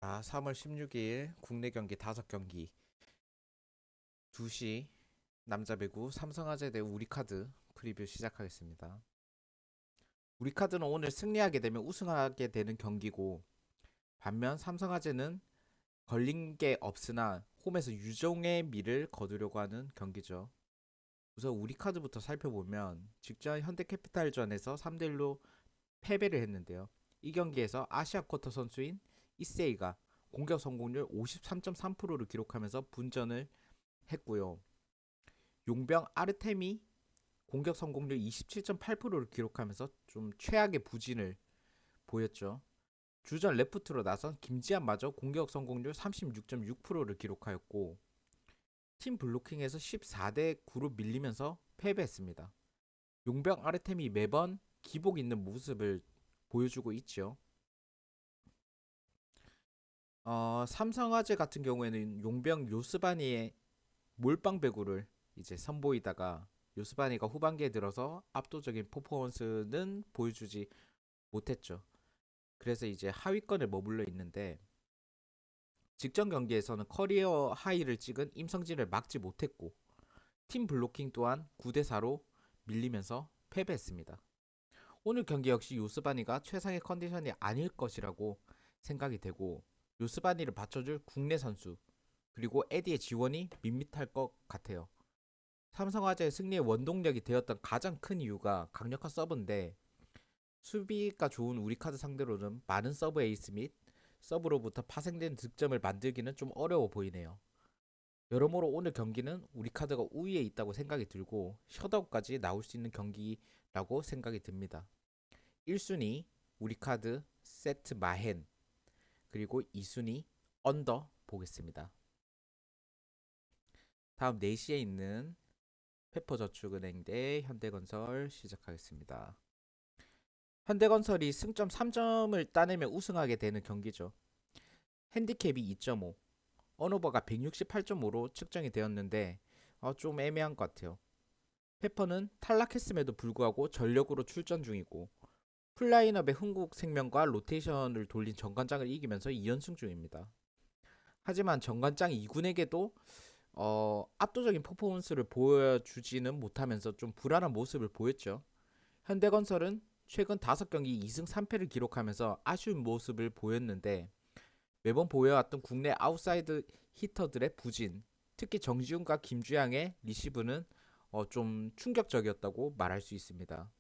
3월 16일 국내 경기 5경기 2시 남자 배구 삼성화재 대 우리카드 프리뷰 시작하겠습니다. 우리카드는 오늘 승리하게 되면 우승하게 되는 경기고 반면 삼성화재는 걸린 게 없으나 홈에서 유종의 미를 거두려고 하는 경기죠. 우선 우리카드부터 살펴보면 직전 현대캐피탈전에서 3대1로 패배를 했는데요. 이 경기에서 아시아 쿼터 선수인 이세이가 공격 성공률 53.3%를 기록하면서 분전을 했고요. 용병 아르테미 공격 성공률 27.8%를 기록하면서 좀 최악의 부진을 보였죠. 주전 레프트로 나선 김지한마저 공격 성공률 36.6%를 기록하였고 팀 블로킹에서 14대 9로 밀리면서 패배했습니다. 용병 아르테미 매번 기복 있는 모습을 보여주고 있죠. 삼성화재 같은 경우에는 용병 요스바니의 몰빵 배구를 이제 선보이다가 요스바니가 후반기에 들어서 압도적인 퍼포먼스는 보여주지 못했죠. 그래서 이제 하위권에 머물러 있는데 직전 경기에서는 커리어 하이를 찍은 임성진을 막지 못했고 팀 블로킹 또한 9대4로 밀리면서 패배했습니다. 오늘 경기 역시 요스바니가 최상의 컨디션이 아닐 것이라고 생각이 되고 요스바니를 받쳐줄 국내 선수 그리고 에디의 지원이 밋밋할 것 같아요. 삼성화재의 승리의 원동력이 되었던 가장 큰 이유가 강력한 서브인데 수비가 좋은 우리카드 상대로는 많은 서브 에이스 및 서브로부터 파생된 득점을 만들기는 좀 어려워 보이네요. 여러모로 오늘 경기는 우리카드가 우위에 있다고 생각이 들고 셧아웃까지 나올 수 있는 경기라고 생각이 듭니다. 1순위 우리카드 세트 마헨 그리고 2순위 언더 보겠습니다. 다음 4시에 있는 페퍼저축은행 대 현대건설 시작하겠습니다. 현대건설이 승점 3점을 따내며 우승하게 되는 경기죠. 핸디캡이 2.5, 언오버가 168.5로 측정이 되었는데 좀 애매한 것 같아요. 페퍼는 탈락했음에도 불구하고 전력으로 출전 중이고 풀라인업의 흥국생명과 로테이션을 돌린 정관장을 이기면서 2연승 중입니다. 하지만 정관장 2군에게도 압도적인 퍼포먼스를 보여주지는 못하면서 좀 불안한 모습을 보였죠. 현대건설은 최근 5경기 2승 3패를 기록하면서 아쉬운 모습을 보였는데 매번 보여왔던 국내 아웃사이드 히터들의 부진, 특히 정지훈과 김주양의 리시브는 좀 충격적이었다고 말할 수 있습니다.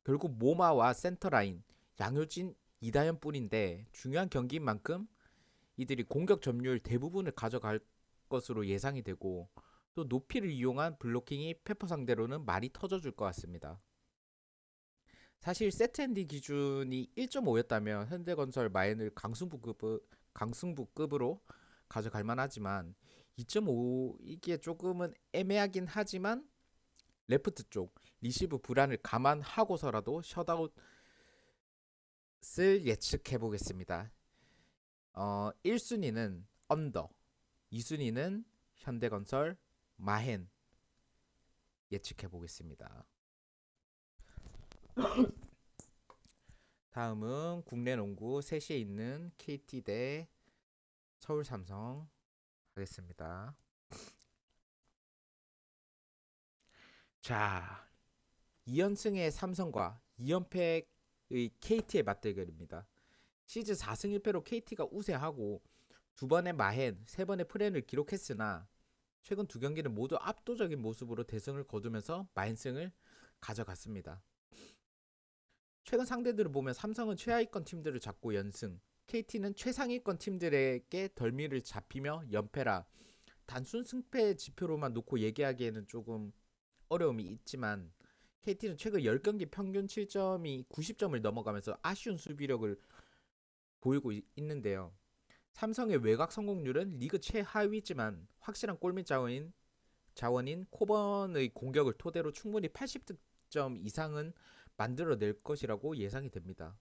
결국 모마와 센터라인, 양효진, 이다현뿐인데 중요한 경기인 만큼 이들이 공격 점유율 대부분을 가져갈 것으로 예상이 되고 또 높이를 이용한 블로킹이 페퍼 상대로는 많이 터져줄 것 같습니다. 사실 세트핸디 기준이 1.5였다면 현대건설 마인을 강승부급으로 가져갈 만하지만 2.5 이게 조금은 애매하긴 하지만 레프트 쪽 리시브 불안을 감안하고서라도 셧아웃을 예측해 보겠습니다. 1순위는 언더, 2순위는 현대건설 마헨 예측해 보겠습니다. 다음은 국내 농구 3시에 있는 KT 대 서울 삼성 하겠습니다. 자, 2연승의 삼성과 2연패의 KT의 맞대결입니다. 시즌 4승 1패로 KT가 우세하고 두 번의 마헨, 세 번의 프렌을 기록했으나 최근 두 경기는 모두 압도적인 모습으로 대승을 거두면서 마헨승을 가져갔습니다. 최근 상대들을 보면 삼성은 최하위권 팀들을 잡고 연승, KT는 최상위권 팀들에게 덜미를 잡히며 연패라 단순 승패 지표로만 놓고 얘기하기에는 조금 어려움이 있지만 KT는 최근 10경기 평균 7점이 90점을 넘어가면서 아쉬운 수비력을 보이고 있는데요. 삼성의 외곽 성공률은 리그 최하위지만 확실한 골밑 자원인 코번의 공격을 토대로 충분히 80득점 이상은 만들어낼 것이라고 예상이 됩니다.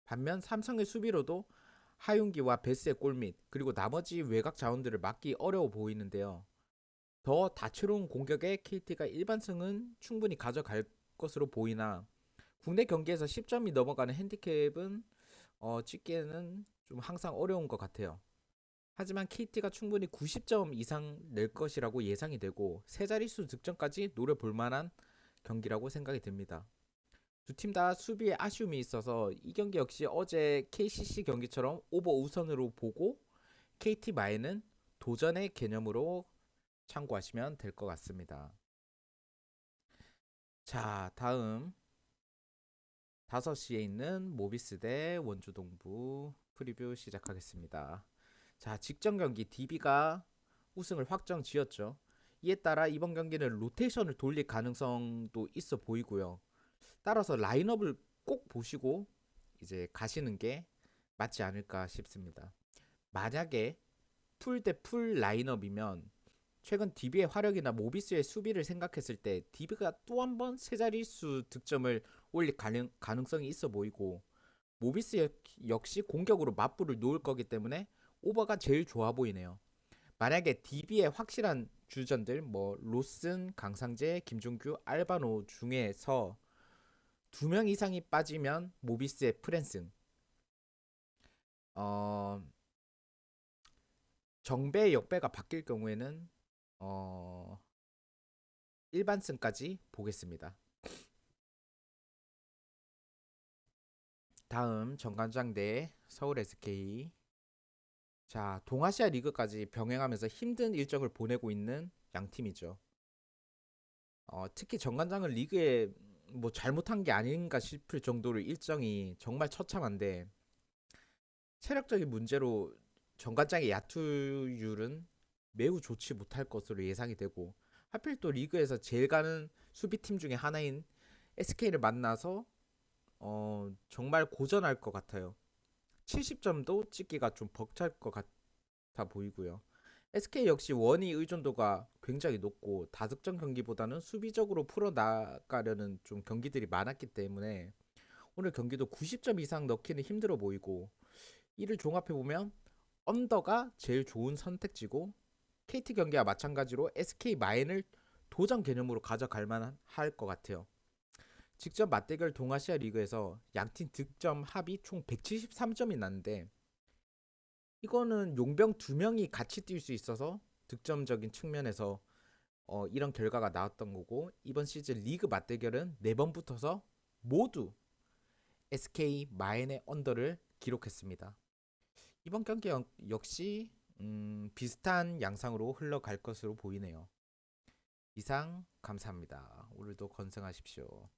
반면 삼성의 수비로도 하윤기와 베스의 골밑 그리고 나머지 외곽 자원들을 막기 어려워 보이는데요. 더 다채로운 공격에 KT가 일반승은 충분히 가져갈 것으로 보이나 국내 경기에서 10점이 넘어가는 핸디캡은 찍기에는 좀 항상 어려운 것 같아요. 하지만 KT가 충분히 90점 이상 낼 것이라고 예상이 되고 세 자릿수 득점까지 노려볼 만한 경기라고 생각이 듭니다. 두 팀 다 수비에 아쉬움이 있어서 이 경기 역시 어제 KCC 경기처럼 오버 우선으로 보고 KT 마에는 도전의 개념으로 참고하시면 될 것 같습니다. 자, 다음 5시에 있는 모비스 대 원주동부 프리뷰 시작하겠습니다. 자, 직전 경기 DB가 우승을 확정 지었죠. 이에 따라 이번 경기는 로테이션을 돌릴 가능성도 있어 보이고요. 따라서 라인업을 꼭 보시고 이제 가시는 게 맞지 않을까 싶습니다. 만약에 풀 대 풀 라인업이면 최근 DB의 화력이나 모비스의 수비를 생각했을 때 DB가 또 한 번 세 자릿수 득점을 올릴 가능성이 있어 보이고 모비스 역시 공격으로 맞불을 놓을 거기 때문에 오버가 제일 좋아 보이네요. 만약에 DB의 확실한 주전들 뭐 로슨, 강상재, 김종규, 알바노 중에서 2명 이상이 빠지면 모비스의 프랜승, 어, 정배 역배가 바뀔 경우에는 어, 일반승까지 보겠습니다. 다음 정관장 대 서울 SK. 자, 동아시아 리그까지 병행하면서 힘든 일정을 보내고 있는 양 팀이죠. 특히 정관장은 리그에 뭐 잘못한 게 아닌가 싶을 정도로 일정이 정말 처참한데 체력적인 문제로 정관장의 야투율은 매우 좋지 못할 것으로 예상이 되고 하필 또 리그에서 제일 가는 수비팀 중에 하나인 SK를 만나서 정말 고전할 것 같아요. 70점도 찍기가 좀 벅찰 것 같아 보이고요. SK 역시 원위 의존도가 굉장히 높고 다득점 경기보다는 수비적으로 풀어나가려는 좀 경기들이 많았기 때문에 오늘 경기도 90점 이상 넣기는 힘들어 보이고 이를 종합해보면 언더가 제일 좋은 선택지고 KT 경기와 마찬가지로 SK 마인을 도전 개념으로 가져갈 만할 것 같아요. 직접 맞대결 동아시아 리그에서 양팀 득점 합이 총 173점이 났는데 이거는 용병 2명이 같이 뛸 수 있어서 득점적인 측면에서 이런 결과가 나왔던 거고 이번 시즌 리그 맞대결은 4번 붙어서 모두 SK 마인의 언더를 기록했습니다. 이번 경기 역시 비슷한 양상으로 흘러갈 것으로 보이네요. 이상 감사합니다. 오늘도 건승하십시오.